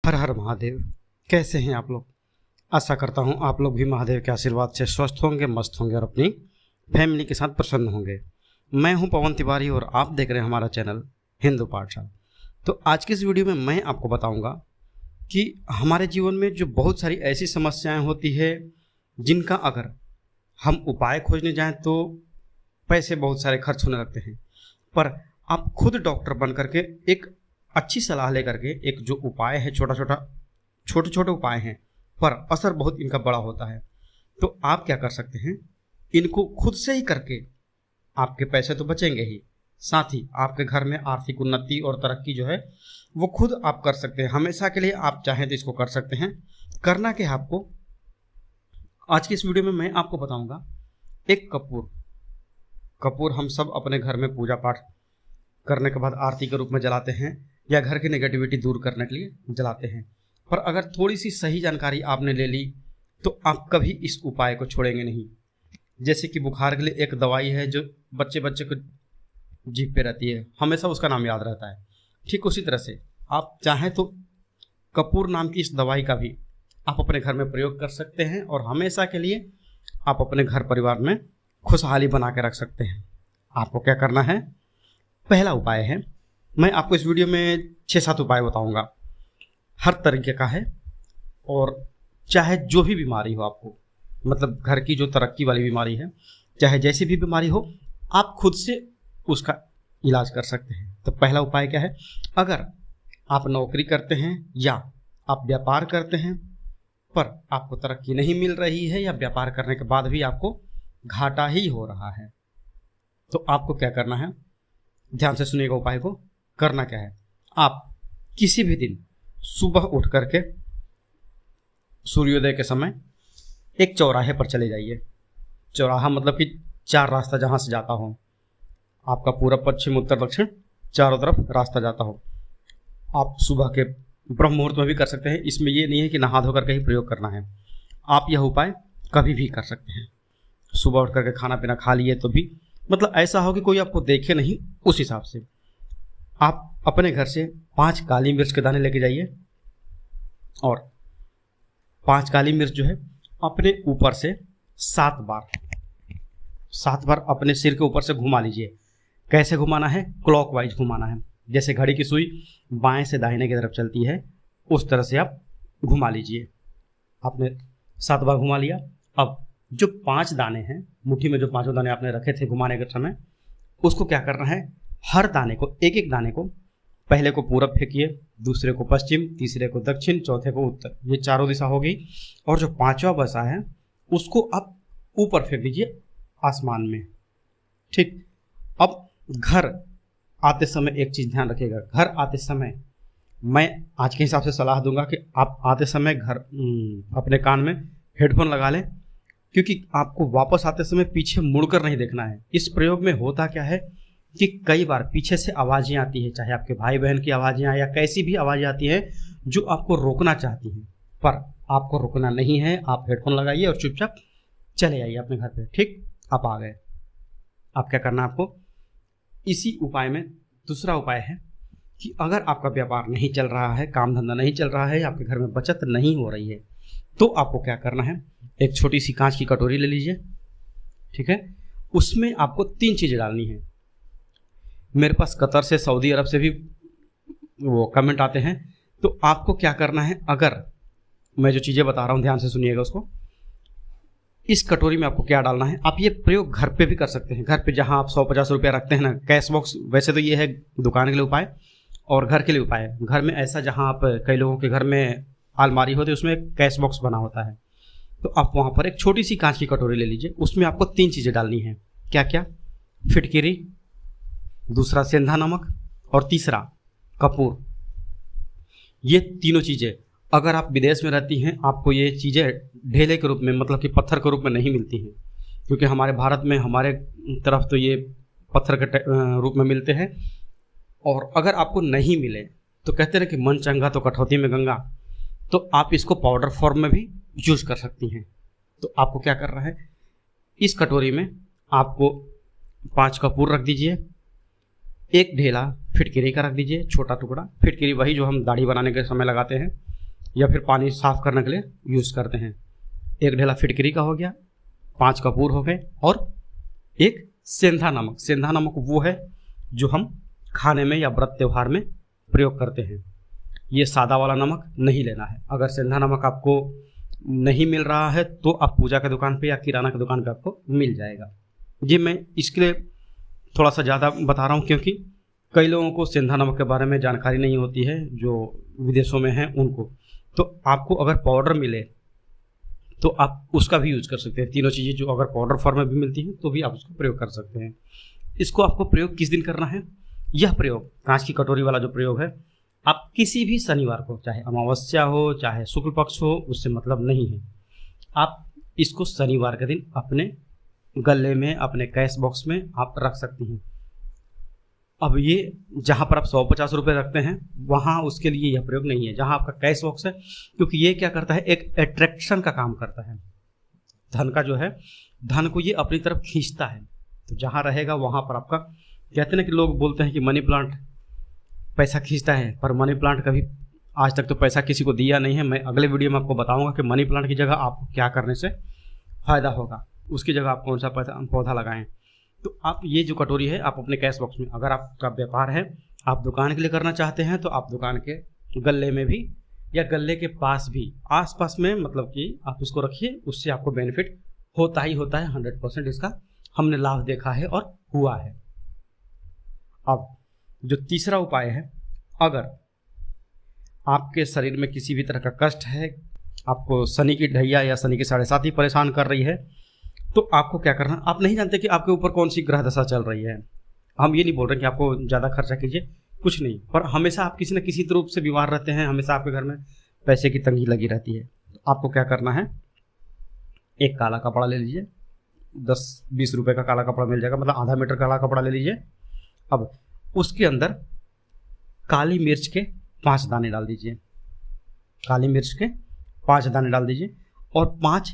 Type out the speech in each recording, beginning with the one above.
हर हर महादेव। कैसे हैं आप लोग? आशा करता हूं आप लोग भी महादेव के आशीर्वाद से स्वस्थ होंगे, मस्त होंगे और अपनी फैमिली के साथ प्रसन्न होंगे। मैं हूं पवन तिवारी और आप देख रहे हैं हमारा चैनल हिंदू पाठशाला। तो आज की इस वीडियो में मैं आपको बताऊंगा कि हमारे जीवन में जो बहुत सारी ऐसी समस्याएं होती है जिनका अगर हम उपाय खोजने जाएं तो पैसे बहुत सारे खर्च होने लगते हैं, पर आप खुद डॉक्टर बन करके एक अच्छी सलाह लेकर के एक जो उपाय है, छोटे छोटे उपाय हैं पर असर बहुत इनका बड़ा होता है। तो आप क्या कर सकते हैं, इनको खुद से ही करके आपके पैसे तो बचेंगे ही, साथ ही आपके घर में आर्थिक उन्नति और तरक्की जो है वो खुद आप कर सकते हैं। हमेशा के लिए आप चाहें तो इसको कर सकते हैं। करना क्या है आपको, आज की इस वीडियो में मैं आपको बताऊंगा। एक कपूर हम सब अपने घर में पूजा पाठ करने के बाद आरती के रूप में जलाते हैं या घर की नेगेटिविटी दूर करने के लिए जलाते हैं। पर अगर थोड़ी सी सही जानकारी आपने ले ली तो आप कभी इस उपाय को छोड़ेंगे नहीं। जैसे कि बुखार के लिए एक दवाई है जो बच्चे को जीभ पे रहती है, हमेशा उसका नाम याद रहता है। ठीक उसी तरह से आप चाहें तो कपूर नाम की इस दवाई का भी आप अपने घर में प्रयोग कर सकते हैं और हमेशा के लिए आप अपने घर परिवार में खुशहाली बना के रख सकते हैं। आपको क्या करना है, पहला उपाय है, मैं आपको इस वीडियो में 6-7 उपाय बताऊंगा, हर तरीके का है। और चाहे जो भी बीमारी हो आपको, मतलब घर की जो तरक्की वाली बीमारी है, चाहे जैसी भी बीमारी हो, आप खुद से उसका इलाज कर सकते हैं। तो पहला उपाय क्या है, अगर आप नौकरी करते हैं या आप व्यापार करते हैं पर आपको तरक्की नहीं मिल रही है या व्यापार करने के बाद भी आपको घाटा ही हो रहा है, तो आपको क्या करना है, ध्यान से सुनिएगा उपाय को। करना क्या है, आप किसी भी दिन सुबह उठ करके सूर्योदय के समय एक चौराहे पर चले जाइए। चौराहा मतलब कि 4 रास्ता जहाँ से जाता हो, आपका पूरब पश्चिम उत्तर दक्षिण चारों तरफ रास्ता जाता हो। आप सुबह के ब्रह्म मुहूर्त में भी कर सकते हैं, इसमें ये नहीं है कि नहा धोकर के ही प्रयोग करना है। आप यह उपाय कभी भी कर सकते हैं। सुबह उठ करके खाना पीना खा लिए तो भी, मतलब ऐसा हो कि कोई आपको देखे नहीं, उस हिसाब से आप अपने घर से 5 काली मिर्च के दाने लेके जाइए और 5 काली मिर्च जो है अपने ऊपर से 7 बार अपने सिर के ऊपर से घुमा लीजिए। कैसे घुमाना है, क्लॉकवाइज घुमाना है। जैसे घड़ी की सुई बाएं से दाहिने की तरफ चलती है, उस तरह से आप घुमा लीजिए। आपने 7 बार घुमा लिया। अब जो 5 दाने हैं, मुट्ठी में जो 5 दाने आपने रखे थे घुमाने के समय, उसको क्या करना है, हर दाने को, एक दाने को, पहले को पूरब फेंकिए, दूसरे को पश्चिम, तीसरे को दक्षिण, चौथे को उत्तर। ये चारों दिशा हो गई। और जो 5वां बचा है उसको आप ऊपर फेंक दीजिए आसमान में। ठीक। अब घर आते समय एक चीज़ ध्यान रखिएगा, घर आते समय मैं आज के हिसाब से सलाह दूंगा कि आप आते समय घर अपने कान में हेडफोन लगा लें, क्योंकि आपको वापस आते समय पीछे मुड़कर नहीं देखना है। इस प्रयोग में होता क्या है कि कई बार पीछे से आवाज़ें आती हैं, चाहे आपके भाई बहन की आवाज़ें आए या कैसी भी आवाज़ें आती हैं जो आपको रोकना चाहती हैं, पर आपको रोकना नहीं है। आप हेडफोन लगाइए और चुपचाप चले आइए अपने घर पे। ठीक, आप आ गए। आप क्या करना है, आपको इसी उपाय में दूसरा उपाय है कि अगर आपका व्यापार नहीं चल रहा है, काम धंधा नहीं चल रहा है, आपके घर में बचत नहीं हो रही है, तो आपको क्या करना है, एक छोटी सी कांच की कटोरी ले लीजिए। ठीक है, उसमें आपको 3 चीज़ें डालनी है। मेरे पास कतर से, सऊदी अरब से भी वो कमेंट आते हैं, तो आपको क्या करना है, अगर मैं जो चीज़ें बता रहा हूँ ध्यान से सुनिएगा उसको। इस कटोरी में आपको क्या डालना है, आप ये प्रयोग घर पे भी कर सकते हैं। घर पे जहाँ आप 100-50 रुपया रखते हैं ना, कैश बॉक्स, वैसे तो ये है दुकान के लिए उपाय और घर के लिए उपाय है। घर में ऐसा जहाँ आप, कई लोगों के घर में अलमारी होती है, उसमें कैश बॉक्स बना होता है, तो आप वहाँ पर एक छोटी सी कांच की कटोरी ले लीजिए। उसमें आपको 3 चीज़ें डालनी है। क्या क्या, फिटकिरी, दूसरा सेंधा नमक और तीसरा कपूर। ये तीनों चीज़ें, अगर आप विदेश में रहती हैं, आपको ये चीज़ें ढेले के रूप में, मतलब कि पत्थर के रूप में नहीं मिलती हैं, क्योंकि हमारे भारत में, हमारे तरफ तो ये पत्थर के रूप में मिलते हैं। और अगर आपको नहीं मिले तो कहते हैं कि मन चंगा तो कठौती में गंगा, तो आप इसको पाउडर फॉर्म में भी यूज कर सकती हैं। तो आपको क्या करना है, इस कटोरी में आपको 5 कपूर रख दीजिए, एक ढेला फिटकिरी का रख दीजिए, छोटा टुकड़ा। फिटकिरी वही जो हम दाढ़ी बनाने के समय लगाते हैं, या फिर पानी साफ करने के लिए यूज़ करते हैं। एक ढेला फिटकरी का हो गया, 5 कपूर हो गए, और एक सेंधा नमक। सेंधा नमक वो है जो हम खाने में या व्रत त्यौहार में प्रयोग करते हैं। ये सादा वाला नमक नहीं लेना है। अगर सेंधा नमक आपको नहीं मिल रहा है तो आप पूजा की दुकान पे या किराना की दुकान पे आपको मिल जाएगा। ये मैं इसके लिए थोड़ा सा ज़्यादा बता रहा हूँ क्योंकि कई लोगों को सेंधा नमक के बारे में जानकारी नहीं होती है, जो विदेशों में हैं उनको। तो आपको अगर पाउडर मिले तो आप उसका भी यूज कर सकते हैं। तीनों चीज़ें जो अगर पाउडर फॉर्म में भी मिलती हैं तो भी आप उसको प्रयोग कर सकते हैं। इसको आपको प्रयोग किस दिन करना है? यह प्रयोग, कांच की कटोरी वाला जो प्रयोग है, आप किसी भी शनिवार को, चाहे अमावस्या हो चाहे शुक्ल पक्ष हो, उससे मतलब नहीं है। आप इसको शनिवार के दिन अपने गले में, अपने कैश बॉक्स में आप रख सकती हैं। अब ये जहाँ पर आप 150 रुपये रखते हैं वहाँ उसके लिए यह प्रयोग नहीं है। जहाँ आपका कैश बॉक्स है, क्योंकि ये क्या करता है, एक अट्रैक्शन का काम करता है। धन का जो है, धन को ये अपनी तरफ खींचता है। तो जहाँ रहेगा वहाँ पर आपका, कहते हैं ना कि लोग बोलते हैं कि मनी प्लांट पैसा खींचता है, पर मनी प्लांट कभी आज तक तो पैसा किसी को दिया नहीं है। मैं अगले वीडियो में आपको बताऊंगा कि मनी प्लांट की जगह आपको क्या करने से फ़ायदा होगा, उसकी जगह आप कौन सा पौधा लगाएं। तो आप ये जो कटोरी है, आप अपने कैश बॉक्स में, अगर आपका व्यापार है, आप दुकान के लिए करना चाहते हैं, तो आप दुकान के गले में भी या गले के पास भी, आसपास में, मतलब कि आप इसको रखिए। उससे आपको बेनिफिट होता ही होता है। 100% इसका हमने लाभ देखा है और हुआ है। अब जो तीसरा उपाय है, अगर आपके शरीर में किसी भी तरह का कष्ट है, आपको शनि की ढैया या शनि की 7.5 परेशान कर रही है, तो आपको क्या करना, आप नहीं जानते कि आपके ऊपर कौन सी ग्रह दशा चल रही है। हम ये नहीं बोल रहे कि आपको ज़्यादा खर्चा कीजिए, कुछ नहीं, पर हमेशा आप किसी न किसी रूप से बीमार रहते हैं, हमेशा आपके घर में पैसे की तंगी लगी रहती है। तो आपको क्या करना है, एक काला कपड़ा ले लीजिए, 10-20 रुपये का काला कपड़ा मिल जाएगा, मतलब आधा मीटर काला कपड़ा ले लीजिए। अब उसके अंदर काली मिर्च के 5 दाने डाल दीजिए। काली मिर्च के 5 दाने डाल दीजिए और 5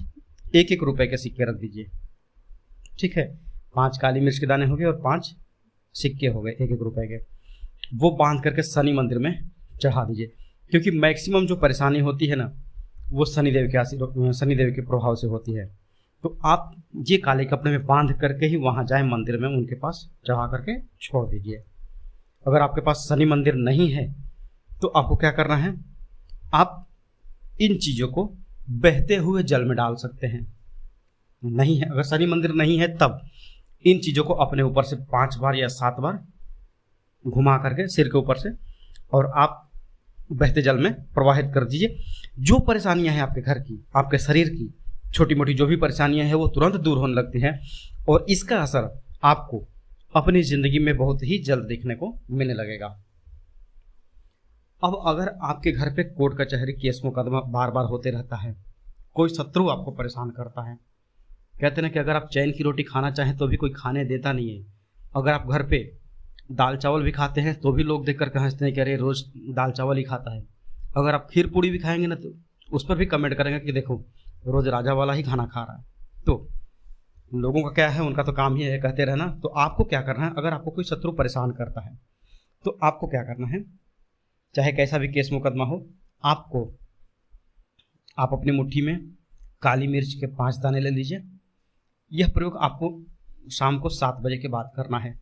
1-1 रुपए के सिक्के रख दीजिए। ठीक है, 5 काली मिर्च के दाने हो गए और 5 सिक्के हो गए 1-1 रुपए के। वो बांध करके शनि मंदिर में चढ़ा दीजिए, क्योंकि मैक्सिमम जो परेशानी होती है ना, वो शनिदेव के प्रभाव से होती है। तो आप ये काले कपड़े में बांध करके ही वहाँ जाए मंदिर में, उनके पास चढ़ा करके छोड़ दीजिए। अगर आपके पास शनि मंदिर नहीं है तो आपको क्या करना है, आप इन चीज़ों को बहते हुए जल में डाल सकते हैं। नहीं है, अगर शनि मंदिर नहीं है तब इन चीज़ों को अपने ऊपर से 5 बार या 7 बार घुमा करके सिर के ऊपर से, और आप बहते जल में प्रवाहित कर दीजिए। जो परेशानियां हैं आपके घर की, आपके शरीर की छोटी मोटी जो भी परेशानियां हैं, वो तुरंत दूर होने लगती हैं और इसका असर आपको अपनी ज़िंदगी में बहुत ही जल्द देखने को मिलने लगेगा। अब अगर आपके घर पे कोर्ट कचहरी केस मुकदमा बार बार होते रहता है, कोई शत्रु आपको परेशान करता है, कहते हैं कि अगर आप चैन की रोटी खाना चाहें तो भी कोई खाने देता नहीं है। अगर आप घर पे दाल चावल भी खाते हैं तो भी लोग देख कर हंसते हैं कि अरे रोज़ दाल चावल ही खाता है। अगर आप खीर पूड़ी भी खाएंगे ना तो उस पर भी कमेंट करेंगे कि देखो रोज़ राजा वाला ही खाना खा रहा है। तो लोगों का क्या है, उनका तो काम ही है कहते रहना। तो आपको क्या करना है, अगर आपको कोई शत्रु परेशान करता है तो आपको क्या करना है, चाहे कैसा भी केस मुकदमा हो, आप अपनी मुट्ठी में काली मिर्च के 5 दाने ले लीजिए। यह प्रयोग आपको शाम को 7 बजे के बाद करना है।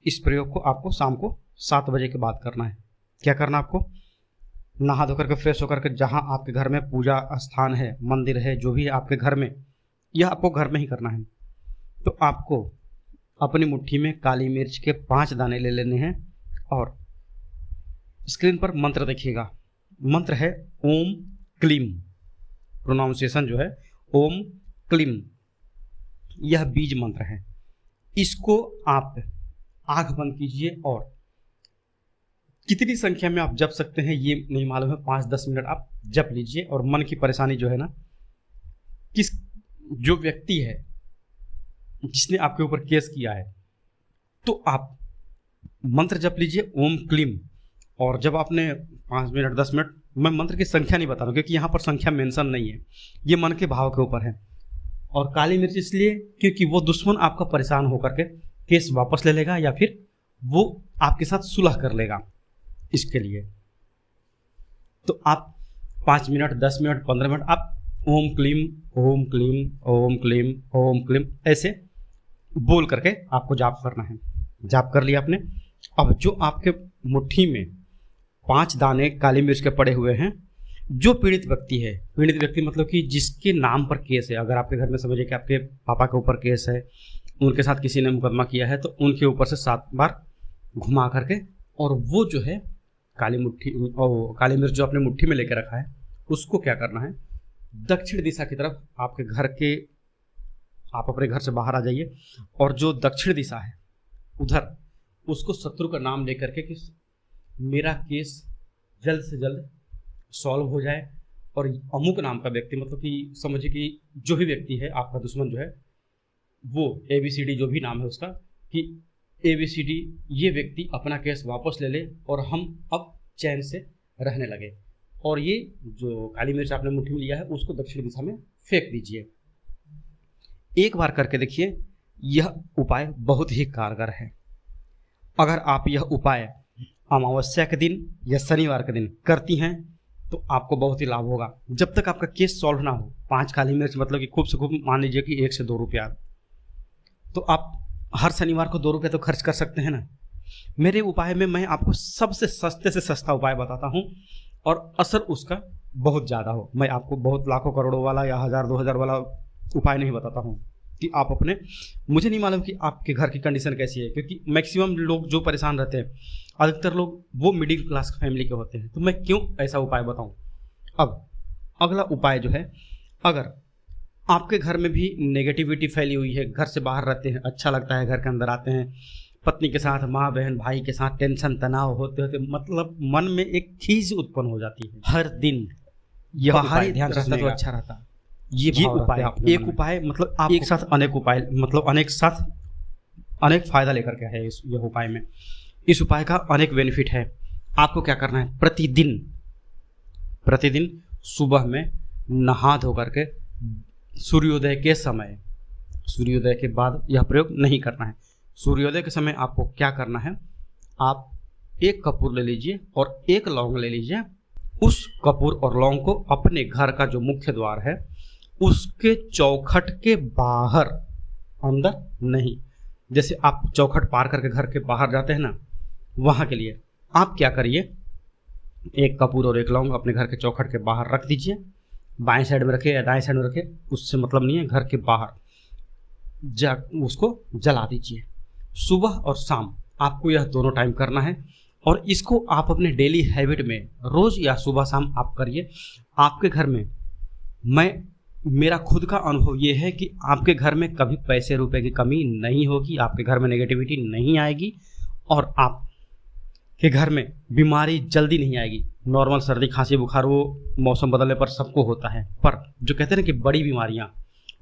इस प्रयोग को आपको शाम को 7 बजे के बाद करना है। क्या करना, आपको नहा धो करके फ्रेश होकर के, जहाँ आपके घर में पूजा स्थान है, मंदिर है, जो भी है आपके घर में, यह आपको घर में ही करना है। तो आपको अपनी मुट्ठी में काली मिर्च के 5 दाने ले लेने हैं और स्क्रीन पर मंत्र देखिएगा। मंत्र है ओम क्लीम, प्रोनाउंसिएशन जो है ओम क्लीम, यह बीज मंत्र है। इसको आप आंख बंद कीजिए और कितनी संख्या में आप जप सकते हैं ये नहीं मालूम है, 5-10 मिनट आप जप लीजिए। और मन की परेशानी जो है ना, जो व्यक्ति है जिसने आपके ऊपर केस किया है, तो आप मंत्र जप लीजिए ओम क्लीम। और जब आपने 5 मिनट 10 मिनट, मैं मंत्र की संख्या नहीं बता रहा हूँ क्योंकि यहाँ पर संख्या मेंशन नहीं है, ये मन के भाव के ऊपर है। और काली मिर्च इसलिए क्योंकि वो दुश्मन आपका परेशान होकर के केस वापस ले लेगा या फिर वो आपके साथ सुलह कर लेगा, इसके लिए। तो आप 5 मिनट, 10 मिनट, 15 मिनट आप ओम क्लीम, ओम क्लीम, ओम क्लीम, ओम क्लीम ऐसे बोल करके आपको जाप करना है। जाप कर लिया आपने। अब जो आपके मुट्ठी में 5 दाने काली मिर्च के पड़े हुए हैं, जो पीड़ित व्यक्ति है, पीड़ित व्यक्ति मतलब कि जिसके नाम पर केस है, अगर आपके घर में समझिए कि आपके पापा के ऊपर केस है, उनके साथ किसी ने मुकदमा किया है, तो उनके ऊपर से 7 बार घुमा करके, और वो जो है काली मिर्च जो आपने मुट्ठी में लेकर रखा है, उसको क्या करना है, दक्षिण दिशा की तरफ आपके घर के, आप अपने घर से बाहर आ जाइए और जो दक्षिण दिशा है उधर उसको शत्रु का नाम लेकर के कि मेरा केस जल्द से जल्द सॉल्व हो जाए, और अमुक नाम का व्यक्ति, मतलब कि समझिए कि जो भी व्यक्ति है आपका दुश्मन जो है, वो ABCD जो भी नाम है उसका, कि ABCD ये व्यक्ति अपना केस वापस ले ले और हम अब चैन से रहने लगे। और ये जो काली मिर्च आपने मुट्ठी में लिया है उसको दक्षिण दिशा में फेंक दीजिए। एक बार करके देखिए, यह उपाय बहुत ही कारगर है। अगर आप यह उपाय अमावस्या के दिन या शनिवार के दिन करती हैं तो आपको बहुत ही लाभ होगा। जब तक आपका केस सॉल्व ना हो, 5 काली मिर्च मतलब कि खूब से खूब मान लीजिए कि 1 से 2 रुपया, तो आप हर शनिवार को 2 रुपये तो खर्च कर सकते हैं ना। मेरे उपाय में मैं आपको सबसे सस्ते से सस्ता उपाय बताता हूँ और असर उसका बहुत ज़्यादा हो। मैं आपको बहुत लाखों करोड़ों वाला या 1000-2000 वाला उपाय नहीं बताता हूँ कि आप अपने, मुझे नहीं मालूम कि आपके घर की कंडीशन कैसी है, क्योंकि मैक्सिमम लोग जो परेशान रहते हैं, अधिकतर लोग वो मिडिल क्लास फैमिली के होते हैं, तो मैं क्यों ऐसा उपाय बताऊं। अब अगला उपाय जो है, अगर आपके घर में भी नेगेटिविटी फैली हुई है, घर से बाहर रहते हैं, अच्छा लगता है, घर के अंदर आते हैं, पत्नी के साथ, माँ बहन भाई के साथ टेंशन तनाव होते होते मतलब मन में एक खीज उत्पन्न हो जाती है, हर दिन यह बाहरी ध्यान रहता तो अच्छा रहता। ये उपाय, एक उपाय मतलब आप एक साथ अनेक उपाय, मतलब अनेक फायदा लेकर के है यह उपाय में। इस उपाय का अनेक बेनिफिट है। आपको क्या करना है, प्रतिदिन सुबह में नहा धो करके सूर्योदय के समय, सूर्योदय के बाद यह प्रयोग नहीं करना है। सूर्योदय के समय आपको क्या करना है, आप 1 कपूर ले लीजिए और 1 लौंग ले लीजिए। उस कपूर और लौंग को अपने घर का जो मुख्य द्वार है उसके चौखट के बाहर, अंदर नहीं, जैसे आप चौखट पार करके घर के बाहर जाते हैं ना, वहाँ के लिए आप क्या करिए, 1 कपूर और 1 लौंग अपने घर के चौखट के बाहर रख दीजिए। बाएं साइड में रखे या दाएं साइड में रखे, उससे मतलब नहीं है, घर के बाहर उसको जला दीजिए। सुबह और शाम आपको यह दोनों टाइम करना है, और इसको आप अपने डेली हैबिट में रोज़ या सुबह शाम आप करिए। आपके घर में, मेरा खुद का अनुभव ये है कि आपके घर में कभी पैसे रुपए की कमी नहीं होगी, आपके घर में नेगेटिविटी नहीं आएगी, और आपके घर में बीमारी जल्दी नहीं आएगी। नॉर्मल सर्दी खांसी बुखार वो मौसम बदलने पर सबको होता है, पर जो कहते हैं ना कि बड़ी बीमारियां,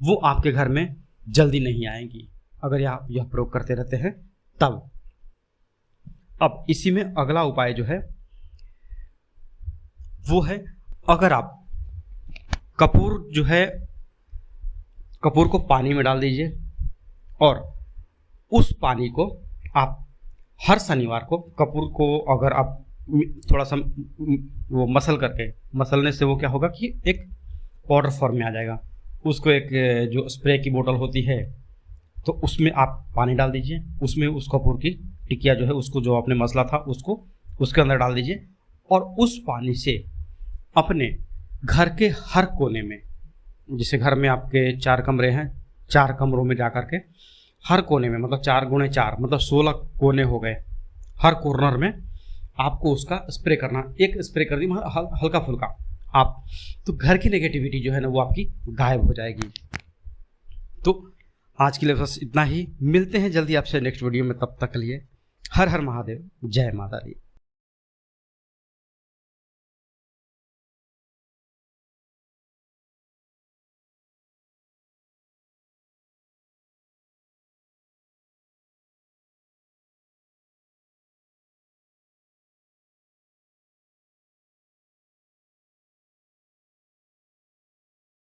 वो आपके घर में जल्दी नहीं आएंगी अगर आप यह प्रयोग करते रहते हैं तब। अब इसी में अगला उपाय जो है वो है, अगर आप कपूर को पानी में डाल दीजिए, और उस पानी को आप हर शनिवार को, कपूर को अगर आप थोड़ा सा वो मसलने से वो क्या होगा कि एक पाउडर फॉर्म में आ जाएगा, उसको एक जो स्प्रे की बोतल होती है तो उसमें आप पानी डाल दीजिए, उसमें उस कपूर की टिकिया जो है उसको, जो आपने मसला था उसको उसके अंदर डाल दीजिए, और उस पानी से अपने घर के हर कोने में, जैसे घर में आपके 4 कमरे हैं, 4 कमरों में जा कर के हर कोने में, मतलब 4 गुणे 4 मतलब 16 कोने हो गए, हर कॉर्नर में आपको उसका स्प्रे करना। एक स्प्रे कर दी हल्का फुल्का आप, तो घर की नेगेटिविटी जो है ना वो आपकी गायब हो जाएगी। तो आज के लिए बस इतना ही, मिलते हैं जल्दी आपसे नेक्स्ट वीडियो में, तब तक के लिए हर हर महादेव, जय माता दी।